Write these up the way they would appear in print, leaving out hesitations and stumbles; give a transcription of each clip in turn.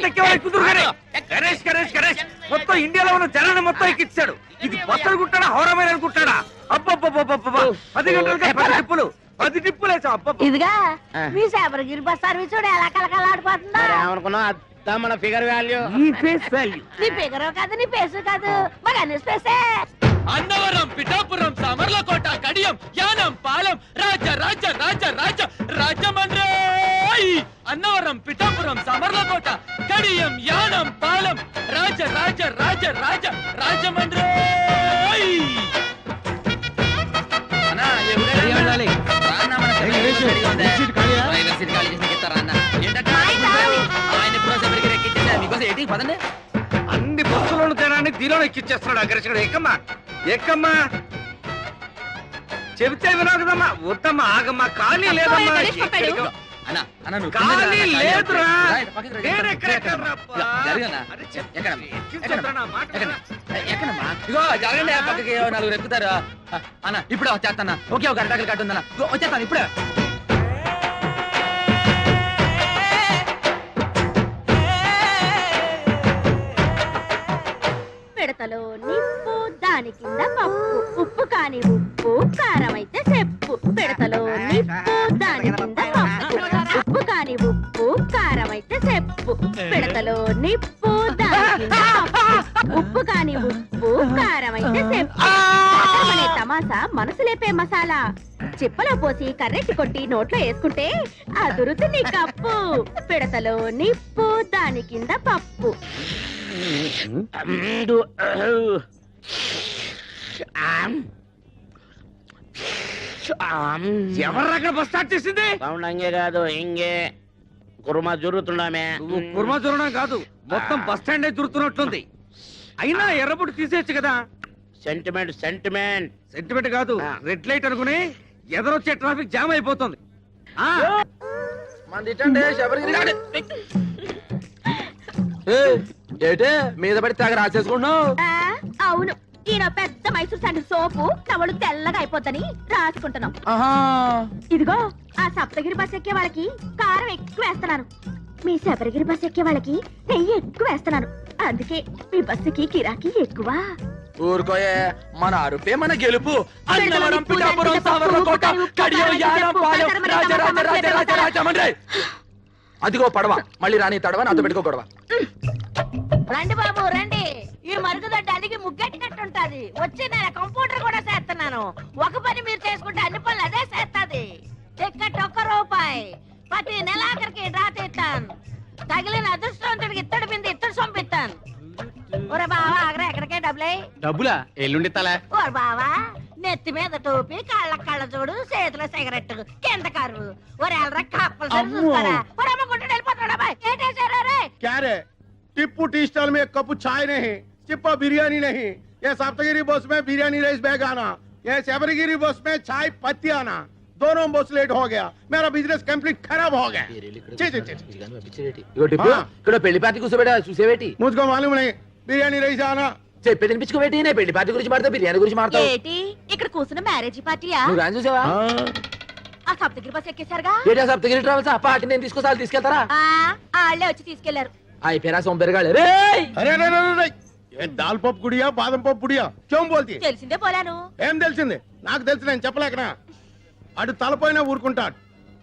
ఎంత ఎక్కేవాళ్ళు ఎక్కుతురు కానీ గణేష్ గణేష్ గణేష్ మొత్తం ఇండియాలో ఉన్న జనాన్ని మొత్తం ఎక్కించాడు. ఇది బస్సు అనుకుంటాడా హౌరమైన అనుకుంటాడా? అబ్బబ్బబ్బబ్బబ్బ 10 గంటలకే 10 టిప్పులు 10 టిప్పులు వేసావు. అబ్బబ్బ ఇదిగా మీ శబరిగిరి బస్ సర్వీస్ చూడు ఎలా కలకలాడిపోతుందా. ఏమనుకున్నావు మన ఫిగర్ వాల్యూ ఈ ఫేస్ వాల్యూ నీ ఫిగర్ కాదు నీ ఫేస్ కాదు మరి అన్ని స్పేసే. అన్నవరం, పిఠాపురం, సామర్లకోట, కడియం, యానం, పాలెం, రాజ రాజ రాజ రాజ రాజమండ్రి. అన్నవరం, పిఠాపురం, సామర్లకోట, కడియం, యానం, పాలెం, రాజ రాజ రాజ రాజ రాజమండ్రి. అన్ని బస్సులను జనాన్ని దీనిలో ఎక్కిచ్చేస్తున్నాడు అగ్రసుడు. ఎక్కమ్మా ఎక్కమ్మా చెబితే వినోదమ్మా. వద్దమ్మా ఆగమ్మా. ఖాళీ లేదమ్మా. ఖాళీ లేదురా. ఇగో జరగండి పక్కకి నలుగురు ఎక్కుతారు అన్న. ఇప్పుడే వచ్చేస్తాను. ఓకే ఒక అరటాకులు కట్టుందన్న వచ్చేస్తాను ఇప్పుడే. పిడతలో నిప్పు దాని కింద పప్పు ఉప్పు కాని ఉప్పు కారం అయితే చెప్పు. పిడతలో నిప్పు దాని కింద పప్పు ఉప్పు కాని ఉప్పు కారం అయితే చెప్పు. పిడతలో నిప్పు దాని కింద పప్పు ఉప్పు కాని ఉప్పు కారం అయితే చెప్పు. అనే తమాసా మనసు లేపే మసాలా చిప్పలో పోసి కర్రెట్టి కొట్టి నోట్లో వేసుకుంటే అదురుతు నీ కప్పు. పిడతలో నిప్పు దాని కింద పప్పు. ఎవర్రక్కడ బస్ స్టార్ట్ చేసింది? సౌండ్ అంగే కాదు ఇంగే కుర్మా జరుగుతుండమే. కుర్మా జరగడం కాదు మొత్తం బస్ స్టాండ్ జరుగుతున్నట్లుంది. అయినా ఎర్రబుట్టు తీసేయచ్చు కదా. సెంటిమెంట్ సెంటిమెంట్ సెంటిమెంట్ కాదు రెడ్ లైట్ అనుకుని ఎదరొచ్చే ట్రాఫిక్ జామ్ అయిపోతుంది. ఏటే మీద పడి తెగ రాసేసుకుంటున్నావు? అవును ఈయన పెద్ద మైసూర్ శాండిల్ సోపు తవడు తెల్లగా అయిపోతని రాసుకుంటున్నాం. ఇదిగో ఆ సప్తగిరి బస్ ఎక్కే వాళ్ళకి కారం ఎక్కువ వేస్తున్నాను. మీ శబరిగిరి బస్ ఎక్కే వాళ్ళకి నెయ్యి ఎక్కువ వేస్తున్నాను. అందుకే మీ బస్సుకి కిరాకీ ఎక్కువ. ఊరుకోయే మన అరుపే మన గెలుపు. అన్నవరం, పిఠాపురం, సామర్లకోట, కడియం, యానం, పాలెం, రాజ రాజ రాజ రాజ రాజమండ్రి. అదిగో పడవ మళ్ళీ రాని తడవ నాతో పెట్టుకో గొడవ. రండి బాబు రండి. ఈ మరుగుదొడ్డానికి ముగ్గెట్టినట్టుంటది. వచ్చి నేను కంప్యూటర్ కూడా చేస్తున్నాను. ఒక పని మీరు చేసుకుంటే అన్ని పనులు అదే చేస్తుంది. టికెట్ ₹1. ప్రతి నెలాఖరికి డ్రా తీస్తాను. తగిలిన అదృష్టవంతుడికి ఇత్తడి బింది ఇత్తడి సొంపిస్తాను. ఒరే బావా ఆగరా ఎక్కడికే డబ్బులా ఎల్లుండి తలా. ఓరే బావా నెత్తి మీద టోపీ కాళ్ళ కళ్ళ చూడు చేతిలో సిగరెట్ కింద కరువు. ఒరే ఎల్లరా కప్పలు చూస్తారా? ఒరే అమ్మ గుంటూ వెళ్ళిపోతాడా బాయ్? ఏంటేసారా రే? क्या रे? टिप्पू टी स्टॉल में 1 कप चाय नहीं, चिप्पा बिरयानी नहीं। ये सप्तगिरी बस में बिरयानी राइस बैग आना, ये शबरीगिरी बस में चाय पत्ती आना। दोनों बस लेट हो गया, मेरा बिजनेस कंप्लीट खराब हो गया। ఇక్కడ పెళ్లి పార్టీ కూర్చోబెట్టా చూసేవేటి? मुझको मालूम नहीं, बिरयानी राइस आना। చెప్పి తినిపించుకోబెట్టి నేను పెళ్లి పార్టీ గురించి మాట్లాడతా బిర్యానీ గురించి మాట్లాడతావు. ఏంటి ఇక్కడ కూర్చున్న మ్యారేజ్ పార్టీయా? నువ్వు కానీ చూసావా? ఆ సప్తగిరి బస్ ఎక్కేశారుగా? ఏటా సప్తగిరి ట్రావెల్స్ ఆ పార్టీ నేను తీసుకొస్తాను తీసుకెళ్తారా? వాళ్ళే వచ్చి తీసుకెళ్లారు. అయిపోయినా సొంపెరగాళ్ళు రే. अरे अरे अरे ये दाल पप गुड़िया बादम पप गुड़िया क्यों बोलती? తెలిసిందే పోలాను. ఏం తెలిసింది? నాకు తెలిసి నేను చెప్పలేకనా. అటు తలపోయినా ఊరుకుంటాడు.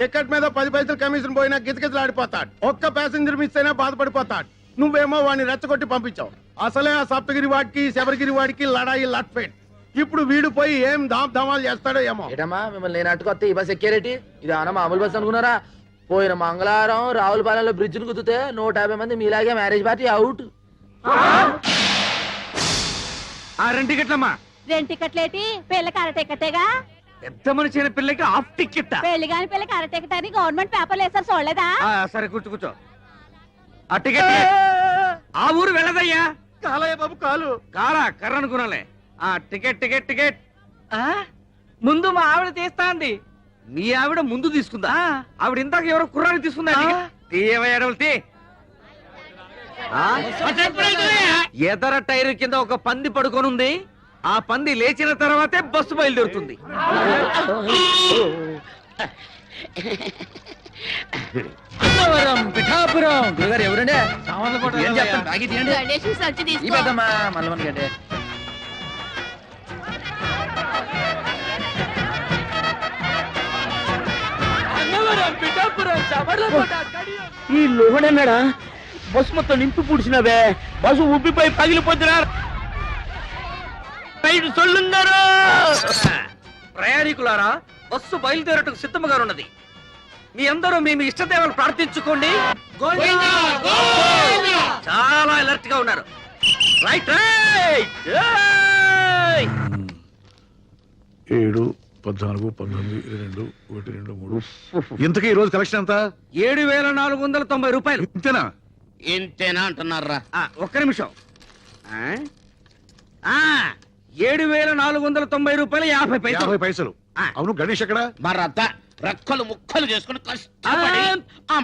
టికెట్ మీద 10 పైసలు కమిషన్ పోయినా గిజగిజలాడిపోతాడు. ఒక్క ప్యాసింజర్ మిస్ అయినా బాధపడిపోతాడు. నువ్వేమో వాడిని రెచ్చగొట్టి పంపించావు. అసలే ఆ సప్తగిరి వాడికి శబరిగిరి వాడికి లడాయి లట్ఫెట్. ఇప్పుడు వీడు పోయి ఏం ధామాలు చేస్తాడో ఏమో. ఏటమ్మా మిమ్మల్ని నేను అట్టుకొస్తే ఈ బస్ ఎక్కారేటి? ఇది అన్న మామూలు బస్ అనుకున్నారా? పోయిన మంగళవారం రావులపాలెంలో బ్రిడ్జ్ ను గుద్దితే 150 మంది మీలాగే మ్యారేజ్ పార్టీ అవుట్. ఆ 2 టికెట్లమ్మా. 2 టికెట్లేటి? పెళ్ళకి అర టికెటేగా. పెద్ద మనిషి అయిన పిల్లకి హాఫ్ టికెట్. పెళ్లి కాని పిల్లకి అర టికెట్ అని గవర్నమెంట్ పేపర్లు వేసారు చూడలేదా? సరే కూర్చో కూర్చో. ఆ టికెట్ ఆ ఊరు వెళ్ళదయ్యా. కాలయ్య బాబు కాలు. కారా కర్ర అనుకున్నాలే. ఆ టికెట్ టికెట్ టికెట్ ముందు మా ఆవిడ తీస్తాంది. మీ ఆవిడ ముందు తీసుకుందా? ఆవిడ ఇందాక ఎవరో కుర్రాన్ని తీసుకుందా? తీయవయ్యాడవల్తి. ఎదర టైర్ కింద ఒక పంది పడుకొనుంది. ఆ పంది లేచిన తర్వాతే బస్సు బయలుదేరుతుంది. అన్నవరం పిఠాపురం గురుగారు ఎవరండి సామాన్లు కూడా ఏం చెప్తాను బాగా తీయండి గణేష్ సంచి ఈ తీసుకో పెద్దమ్మా మల్లవన్ గడ్డి అన్నవరం పిఠాపురం సవర్లకోట కడియం ఈ లోహడన్నాడా బస్సు మొత్తం నింపి పుడిచినవే బస్సు ఉబ్బిపోయి పగిలిపోతున్నారు సొల్లున్నారు. ప్రయాణికులారా, బస్సు బయలుదేరటకు సిద్ధముగా ఉన్నది. మీ అందరూ మీ మీ ఇష్టదేవాలు ప్రార్థించుకోండి. చాలా అలర్ట్ గా ఉన్నారు. Right right. 7, 14, 19, 22, 1, 2, 3. ఇంతకీ ఈ రోజు కలెక్షన్ ఎంత? 7,490 రూపాయలు. ఇంతేనా? ఇంతేనా అంటున్నారా? ఒక్క నిమిషం. 7,490 రూపాయలు 50 పైసలు. 50 పైసలు. అవును, గణేష్ ఎక్కడ? మరత రెక్కలు ముక్కలు చేసుకుని కష్టపడి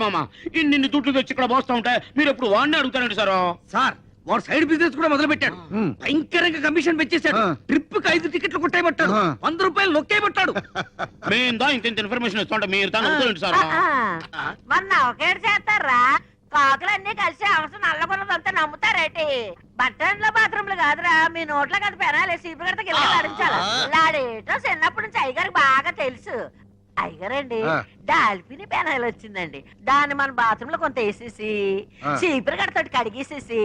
మామ ఇన్ని దుడ్లు తెచ్చి ఇక్కడ పోస్తా ఉంటే మీరు ఎప్పుడు వాడిని అడుగుతానండి సార్. సార్, వాడు సైడ్ బిజినెస్ కూడా మొదలు పెట్టాడు. భయంకరంగా కమిషన్ పెంచేశాడు. ట్రిప్ కి 5 టికెట్లు కొట్టేయబట్టాడు. 100 రూపాయలు నొక్కేయబట్టాడు. మేము దా ఇంత ఇన్ఫర్మేషన్ ఇస్తుంటే మీరు దాన్ని అడుగుతానండి సార్. మొన్న ఒకేడు చేస్తారా? కాకులన్నీ కలిసి అవసరం నల్లబుల్లదంతా నమ్ముతారేటి? బట్టన్లో బాత్రూమ్లు కాదురా, మీ నోట్లో కదా పెనాలి. సీపు గడత గిల్ల ఆడించాలి. లాడేటో చిన్నప్పటి నుంచి అయ్యగారికి బాగా తెలుసు. అయ్యగారండి, డాల్ఫిని పెనాయిల్ వచ్చిందండి. దాన్ని మన బాత్రూమ్ లో కొంత వేసేసి చీపురు గడతోటి కడిగేసేసి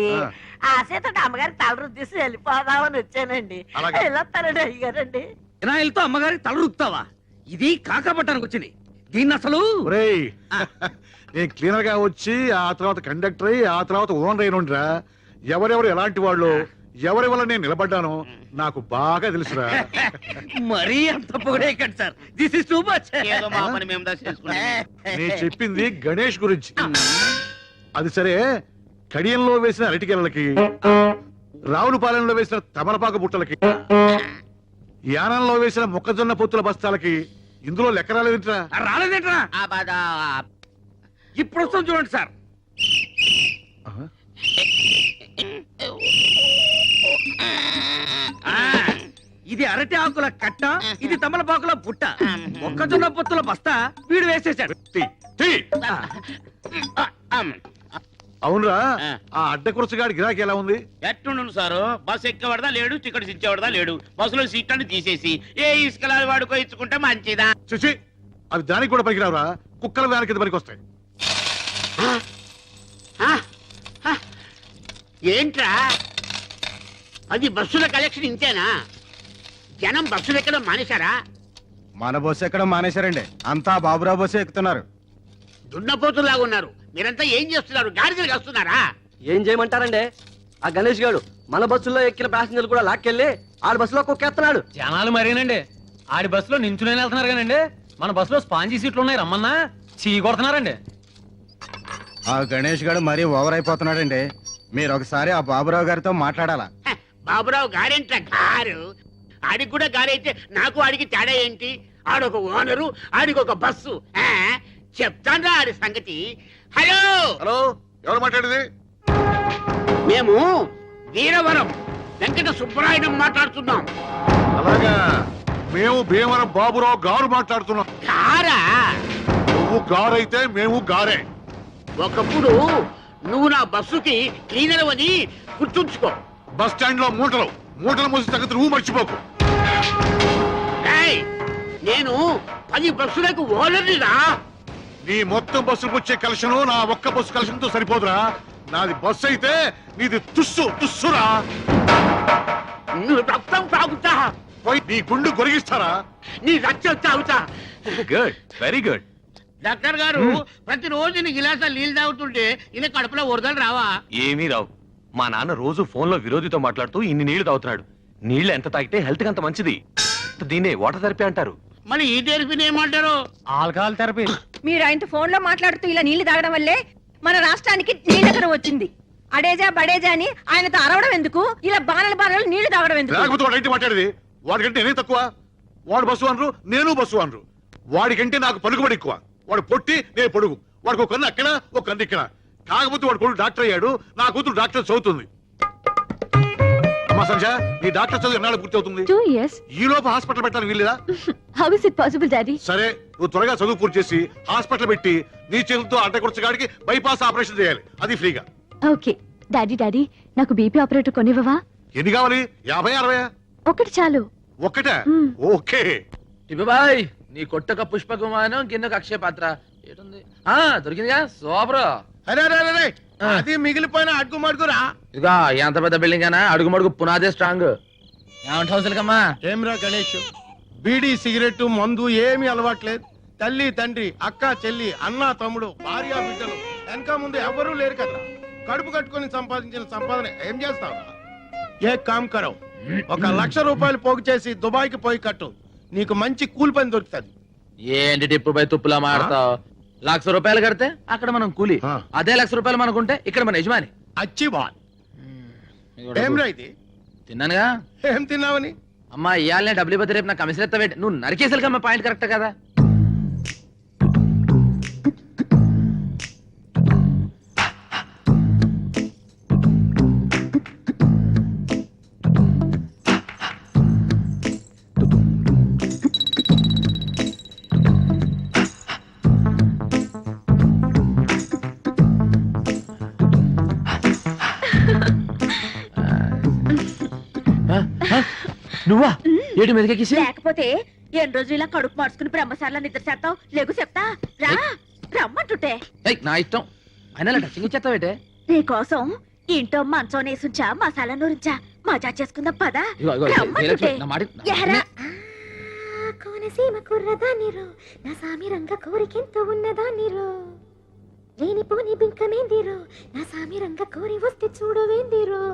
ఆ చేత అమ్మగారికి తల రుద్దేసి వెళ్ళిపోదామని వచ్చానండి. వెళ్ళొస్తానండి అయ్యగారండి. వినాయలతో అమ్మగారికి తల రుక్తావా? ఇది కాకపట్టానికి వచ్చింది. దీన్ని అసలు ఒరేయ్, నేను క్లీనర్ గా వచ్చి ఆ తర్వాత కండక్టర్ అయ్యి ఆ తర్వాత ఓనర్ అయినరా. ఎవరెవరు ఎలాంటి వాళ్ళు, ఎవరి వల్ల నేను నిలబడ్డానో నాకు బాగా తెలుసురా. మరీ అంత పొగడేకండి sir. This is too much. ఏదో మా పని మేము దా చేసుకుంటాం. నేను చెప్పింది గణేష్ గురించి. అది సరే, కడియంలో వేసిన అరటికెలకి, రావులపాలెంలో వేసిన తమలపాకు బుట్టలకి, యానంలో వేసిన మొక్కజొన్న పొత్తుల బస్తాలకి ఇందులో లెక్క రాలేదంటరా. రాలేదేంట్రా? ఇప్పుడు వస్తాం చూడండి సార్. ఇది అరటి ఆకుల కట్ట, ఇది తమలపాకుల బుట్ట. మొక్కజొన్న పొత్తుల బస్తా వీడు వేసేసాడు. అవునరా, ఆ అడ్డకురసగాడి గిరాకీ ఎలా ఉంది? ఎట్టుండు సారు, బస్సు ఎక్కబడదా లేడు, టికెట్ ఇచ్చేవాడదా లేడు. బస్సులో సీట్ అని తీసేసి ఏ ఇసుకలా వాడుకో ఇచ్చుకుంటే మంచిదా? చూసి అవి దానికి కూడా పనికిరావురా. కుక్కల వ్యాన్ కింద పనికి వస్తాయి. ఏంట్రా అది బస్సుల కలెక్షన్ ఇంతేనా? జనం బస్సులు ఎక్కడం మానేశారా? మన బస్సు ఎక్కడ మానేశారండి, అంతా బాబురావు బస్సు ఎక్కుతున్నారు. దున్నపోతులాగా ఉన్నారు. మీరంతా ఏం చేస్తున్నారు? గాడిదలు వస్తున్నారా? ఏం చేయమంటారండి? ఆ గణేష్ గారు మన బస్సులో ఎక్కిన ప్యాసింజర్లు కూడా లాక్కెళ్ళి ఆడి బస్సులో కుక్కేస్తున్నాడు. జనాలు మరేనండి, ఆడి బస్సులో నించునే వెళ్తున్నారు కానండి. మన బస్సులో స్పాంజీ సీట్లు ఉన్నాయి, రమ్మన్నా చీ కొడుతున్నారండి. ఆ గణేష్ గారు మరీ ఓవర్ అయిపోతున్నాడండి. మీరు ఒకసారి ఆ బాబురావు గారితో మాట్లాడాలా? బాబురావు గారేంట్రా గారు? ఆడికి కూడా గారైతే నాకు ఆడికి తేడా ఏంటి? ఆడొక ఓనరు, ఆడికి ఒక బస్సు. చెప్తాన్రా ఆడి సంగతి. హలో హలో, ఎవరు మాట్లాడేది? మేము వీరవరం వెంకట సుబ్బరాయుడు మాట్లాడుతున్నాం. అలాగా, మేము భీమవరం బాబురావు గారు మాట్లాడుతున్నాం. గారా? నువ్వు గారైతే మేము గారే. ఒకప్పుడు నువ్వు నా బస్సుకి క్లీనర్ అని గుర్తుంచుకో. బస్ స్టాండ్ లో మూటలు మోసి తగ్గదు, నువ్వు మర్చిపోకు. నేను 10 బస్సులకు ఓనర్నిరా. నీ మొత్తం బస్సులకు వచ్చే కలెక్షన్ నా ఒక్క బస్సు కలెక్షన్ తో సరిపోదురా. నాది బస్సు అయితే నీది తుస్సురా. నువ్వు రక్తం తాగుతా, పోయి నీ గుండు గొరిగిస్తారా? నీ రక్తం తాగుతా. Good, very good. డాక్టర్ గారు, ప్రతిరోజు నీ గిలాసా నీళ్ళు తాగుతుంటే ఇలా కడుపులో వరదలు రావా? ఏమీ రావు. మా నాన్న రోజు ఫోన్ లో విరోధితో మాట్లాడుతూ ఇన్ని నీళ్లు తాగుతున్నాడు. నీళ్లు ఎంత తాగితే హెల్త్ కి అంత మంచిది. దీన్నే వాటర్ థెరపీ అంటారు. మరి ఈ థెరపీని ఏమంటారు? Alcohol therapy. మీరు ఆయనతో ఫోన్ లో మాట్లాడుతూ ఇలా నీళ్లు తాగడం వల్లే మన రాష్ట్రానికి నీళ్ళకర వచ్చింది. అడేజా బడేజా అని ఆయనతో అరవడం ఎందుకు? ఇలా బాణలు నీళ్లు తాగడం ఎందుకు? లేకపోతే వాడు ఏంటి మాట్లాడేది? వాడికంటే నేనే తక్కువ. వాడు బస్సు అనరు, నేను బస్సు అనరు. వాడికంటే నాకు పలుకుబడి ఎక్కువ. వాడు పొట్టి, నేను పొడుగు. వాడికి ఒక కన్ను అక్కడ, ఒక కన్ను ఇక్కడ. కాకపోతే వాడు కొడుకు డాక్టర్ అయ్యాడు, నా కూతురు డాక్టర్ చదువుతుంది. అమ్మా సంజ, నీ డాక్టర్ చదువు ఎన్నాళ్ళు పూర్తి అవుతుంది? 2 years. ఈ లోపు హాస్పిటల్ పెట్టాలని వీల్లేదా? How is it possible, Daddy? సరే, నువ్వు త్వరగా చదువు పూర్తి చేసి హాస్పిటల్ పెట్టి నీ చేతులతో అడ్డకొచ్చగాడికి బైపాస్ ఆపరేషన్ చేయాలి, అది ఫ్రీగా. ఓకే డాడీ నాకు బీపీ ఆపరేటర్ కొనివ్వవా? ఎన్ని కావాలి? 50, 60? ఒకటి చాలు. ఒక్కటే? ఓకే. బాయ్ నీ కొట్టక పుష్ప విమానం కిందకు అక్షయ పాత్ర ఏటుంది? దొరికిందిగా సూపర్. అరే అరే అరే అది మిగిలిపోయిన అడుగు మడుగురా. ఇదిగా ఎంత పెద్ద బిల్డింగ్ అయినా అడుగు మడుగు పునాదే స్ట్రాంగ్. ఏమంటావు సిలకమ్మా? ఏమిరా గణేష్, బీడీ సిగరెట్ మందు ఏమీ అలవాట్లేదు. తల్లి తండ్రి అక్క చెల్లి అన్న తమ్ముడు భార్య బిడ్డలు వెనక ముందు ఎవరూ లేరు కదా. కడుపు కట్టుకొని సంపాదించిన సంపాదన ఏం చేస్తావా? ఏ కామ్ కరవ్, 1,00,000 రూపాయలు పోగు చేసి దుబాయ్కి పోయి కట్టు, నీకు మంచి కూలి పని దొరుకుతుంది. ఏంటి టిప్పు పై తుప్పులా మాడతావు? 1,00,000 రూపాయలు కడితే అక్కడ మనం కూలి, అదే 1,00,000 రూపాయలు మనకుంటే ఇక్కడ మన యజమాని. అచ్చి బాల్. ఏం రా ఇది? తిన్నానుగా. ఏం తిన్నావని? అమ్మా ఇయాలనే డబ్బులు ఇవ్వతే రేపు నాకు కమిషన్ ఎత్తా. నువ్వు నరికేసరికమ్మా, పాయింట్ కరెక్ట్ కదా. నువ్వా ఏడు మీదకేసి? లేకపోతే ఎన్ని రోజులు ఇలా కడుపు మార్చుకుని బ్రహ్మశాలలో నిద్ర చేస్తావు? లేకు చెప్తా రా, రమ్మంటుంటే. నా ఇష్టం అయినా టచింగ్ ఇచ్చేస్తావేటే? నీకోసం ఇంట్లో మంచం నేసుంచా మసాలా నూరించా మజా చేసుకుందాం పదా. రమ్మంటుంటే. ఎహరా. కోనసీమ కుర్రదానిరో నా సామి రంగ కోరికెంతో ఉన్నదానిరో లేనిపోని బింకమేందిరో నా సామి రంగ కోరి వస్తే చూడవేందిరో.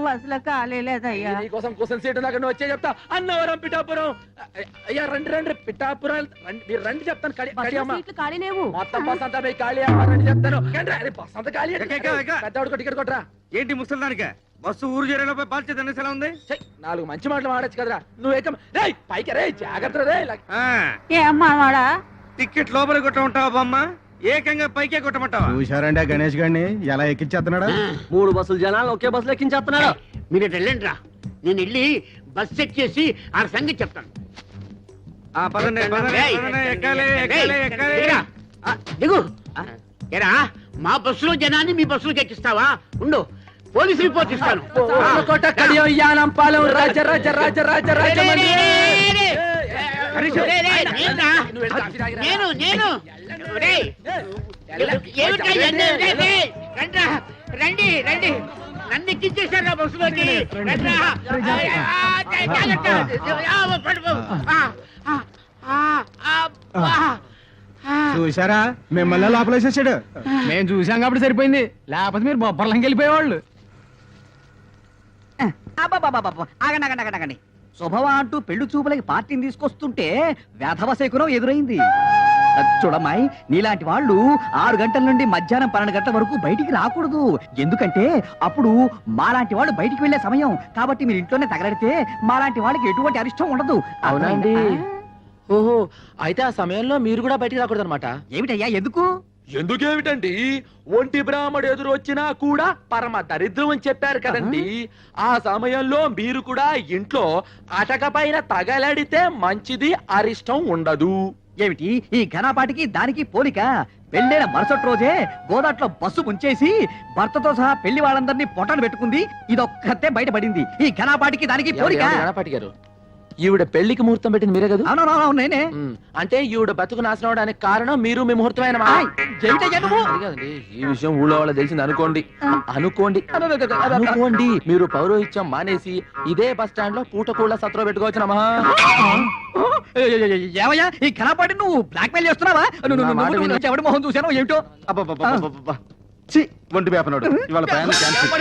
అసలు కాలేదయ్యా. నీకోసం క్వశ్చన్ సీట్ దాకా నువ్వు వచ్చే చెప్తా. అన్నవరం పిఠాపురం. అయ్యా రండి రండి పిఠాపురం మీరు రండి చెప్తాను. ఖాళీ లేవు. మొత్తం బస్ అంతా పోయి ఖాళీ రండి చెప్తాను. బస్ అంతా ఖాళీ. పెద్దవాడికి టికెట్ కొట్టరా. ఏంటి ముసలిదానిక బస్సు ఊరు చేరేలోపై బాధ్యత అనేసి ఎలా ఉంది? 4 మంచి మాటలు మాడచ్చు కదరా. నువ్వు ఏకం రే పైకి రే జాగ్రత్త రే. ఏమాడా టికెట్ లోపల కొట్టమంటావా బొమ్మ? ఏకంగా పైకే కొట్టమంటావా? చూశారండి గణేష్ గారిని ఎలా ఎక్కించేస్తున్నాడా? 3 బస్సులు జనాలు ఒకే బస్సులో ఎక్కించేస్తున్నాడు. మీరు వెళ్ళండి రా, నేను వెళ్ళి బస్ చెక్ చేసి ఆ సంగతి చెప్తాను. పదండి పదండి పదండి, ఎక్కాలి ఎక్కాలి ఎక్కాలి. దిగు. ఎరా మా బస్సులో జనాన్ని మీ బస్సులోకి ఎక్కిస్తావా? ఉండు, పోలీసు రిపోర్ట్ ఇస్తాను. నేను నేను రండి రండి, నన్ను ఎక్కించేశారు బస్సులోకి. చూసారా మిమ్మల్ని లోపలేసేసాడు. మేము చూసాం కాబట్టి సరిపోయింది, లేకపోతే మీరు బొబ్బర్లంకి వెళ్ళిపోయేవాళ్ళు. ఆగండి. శుభవా అంటూ పెళ్లి చూపులకి పార్టీని తీసుకొస్తుంటే వేధవ శకునం ఎదురైంది. చూడమ్మాయి, నీలాంటి వాళ్ళు 6 గంటల నుండి మధ్యాహ్నం 12 గంటల వరకు బయటికి రాకూడదు. ఎందుకంటే అప్పుడు మాలాంటి వాళ్ళు బయటికి వెళ్లే సమయం. కాబట్టి మీరు ఇంట్లోనే తగలడితే మాలాంటి వాళ్ళకి ఎటువంటి అరిష్టం ఉండదు. అవునండి. ఓహో, అయితే ఆ సమయంలో మీరు కూడా బయటికి రాకూడదు అనమాట. ఏమిటయ్యా ఎందుకు? ఎందుకేమిటండి, ఒంటి బ్రాహ్మడు ఎదురు వచ్చినా కూడా పరమ దరిద్రం అని చెప్పారు కదండి. ఆ సమయంలో మీరు కూడా ఇంట్లో అటక పైన తగలడితే మంచిది, అరిష్టం ఉండదు. ఏమిటి ఈ ఘనపాటికి దానికి పోలిక? పెళ్ళైన మరుసటి రోజే గోదాట్లో బస్సు ముంచేసి భర్తతో సహా పెళ్లి వాళ్ళందరినీ పొట్టను పెట్టుకుంది. ఇదొక్కతే బయటపడింది. ఈ ఘనపాటికి దానికి పోలిక. గణపాటి గారు, ఈవిడ పెళ్లికి ముహూర్తం పెట్టింది మీరే కదా? అవునవును నేనే. అంటే ఈవిడ బతుకు నాశనం అవడానికి కారణం మీరు, మీ ముహూర్తమైన ఈ విషయం ఊళ్ళో వాళ్ళ తెలిసింది అనుకోండి. అనుకోండి మీరు పౌరోహిత్యం మానేసి ఇదే బస్ స్టాండ్ లో పూటకూళ్ళ సత్రం పెట్టుకోవచ్చునమ్మా. ఏమయ్యా ఈ ఘనపాటి నువ్వు బ్లాక్ మెయిల్ చేస్తున్నావా? ఎవడి మొహం చూసాను ఏమిటో. ఒంటి వేపనాడు ఇవాళ ప్రయాణం క్యాన్సిల్.